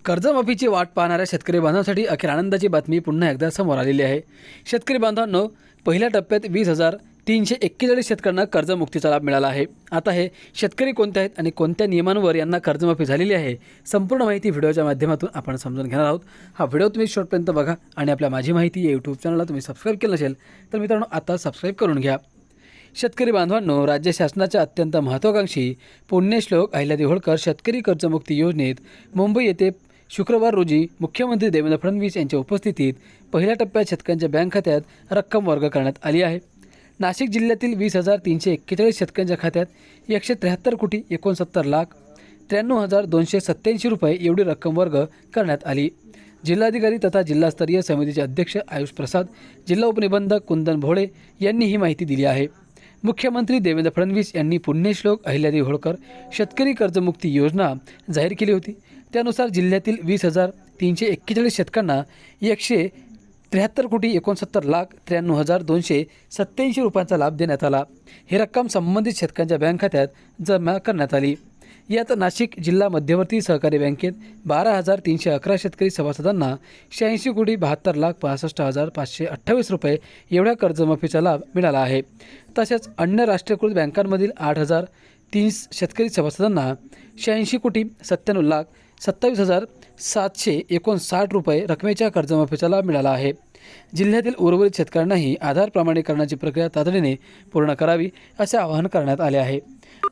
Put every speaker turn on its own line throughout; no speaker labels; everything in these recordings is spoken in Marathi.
कर्जमाफीची वाट पाहणाऱ्या शेतकरी बांधवांसाठी अखेर आनंदाची बातमी पुन्हा एकदा समोर आलेली आहे। शेतकरी बांधवांनो, पहिल्या टप्प्यात 20,341 शेतकऱ्यांना कर्जमुक्तीचा लाभ मिळाला आहे। आता हे शेतकरी कोणते आहेत आणि कोणत्या नियमांवर यांना कर्जमाफी झालेली आहे, संपूर्ण माहिती व्हिडिओच्या माध्यमातून आपण समजून घेणार आहोत। हा व्हिडिओ तुम्ही शेवटपर्यंत बघा आणि आपल्या माझी माहिती या यूट्यूब चॅनलला तुम्ही सबस्क्राईब केलं नसेल तर मित्रांनो आता सबस्क्राईब करून घ्या। शेतकरी बांधवांनो, राज्य शासनाच्या अत्यंत महत्त्वाकांक्षी पुण्यश्लोक अहिल्यादेवी होळकर शेतकरी कर्जमुक्ती योजनेत मुंबई येथे शुक्रवार रोजी मुख्यमंत्री देवेंद्र फडणवीस यांच्या उपस्थितीत पहिल्या टप्प्यात शेतकऱ्यांच्या बँक खात्यात रक्कम वर्ग करण्यात आली आहे। नाशिक जिल्ह्यातील 20,341 शेतकऱ्यांच्या खात्यात 173,69,93,287 रुपये एवढी रक्कम वर्ग करण्यात आली। जिल्हाधिकारी तथा जिल्हास्तरीय समितीचे अध्यक्ष आयुष प्रसाद, जिल्हा उपनिबंधक कुंदन भोळे यांनी ही माहिती दिली आहे। मुख्यमंत्री देवेंद्र फडणवीस यांनी पुण्यश्लोक अहिल्यादेवी होळकर शेतकरी कर्जमुक्ती योजना जाहीर केली होती। त्यानुसार जिल्ह्यातील 20,341 शेतकऱ्यांना 173,69,93,287 रुपयांचा लाभ देण्यात आला। ही रक्कम संबंधित शेतकऱ्यांच्या बँक खात्यात जमा करण्यात आली। यात नाशिक जिल्हा मध्यवर्ती सहकारी बँकेत 12,311 शेतकरी सभासदांना 86,72,65,528 रुपये एवढ्या कर्जमाफीचा लाभ मिळाला आहे। तसेच अन्य राष्ट्रीयकृत बँकांमधील 8,030 शेतकरी सभासदांना 86,97,27,759 रुपये रकमेच्या कर्जमाफीचा लाभ मिळाला आहे। जिल्ह्यातील उर्वरित शेतकऱ्यांनाही आधार प्रमाणीकरणाची प्रक्रिया तातडीने पूर्ण करावी असे आवाहन करण्यात आले आहे।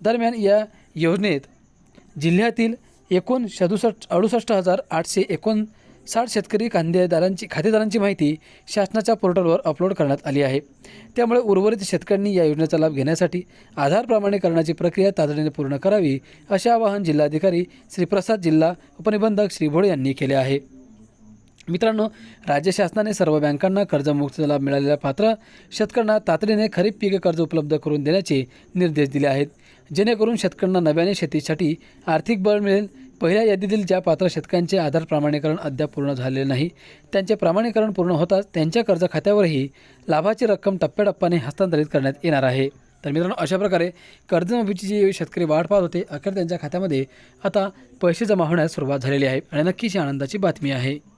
दरम्यान या योजनेत जिल्ह्यातील एकूण 68,859 शेतकरी खातेदारांची माहिती शासनाच्या पोर्टलवर अपलोड करण्यात आली आहे। त्यामुळे उर्वरित शेतकऱ्यांनी या योजनेचा लाभ घेण्यासाठी आधार प्रमाणीकरणाची प्रक्रिया तातडीने पूर्ण करावी असे आवाहन जिल्हाधिकारी श्री प्रसाद, जिल्हा उपनिबंधक श्री भोळे यांनी केले आहे। मित्रांनो, राज्य शासनाने सर्व बँकांना कर्जमुक्तीचा लाभ मिळालेल्या पात्र शेतकऱ्यांना तातडीने खरीप पीक कर्ज उपलब्ध करून देण्याचे निर्देश दिले आहेत, जेणेकरून शेतकऱ्यांना नव्याने शेतीसाठी आर्थिक बळ मिळेल। पहिल्या यादीतील ज्या पात्र शेतकऱ्यांचे आधार प्रमाणीकरण अद्याप पूर्ण झालेले नाही, त्यांचे प्रमाणीकरण पूर्ण होताच त्यांच्या कर्ज खात्यावरही लाभाची रक्कम टप्प्याटप्प्याने हस्तांतरित करण्यात येणार आहे। तर मित्रांनो, अशा प्रकारे कर्जमाफीची जी शेतकरी वाट पाहत होते, अखेर त्यांच्या खात्यामध्ये आता पैसे जमा होण्यास सुरुवात झालेली आहे आणि नक्कीच ही आनंदाची बातमी आहे।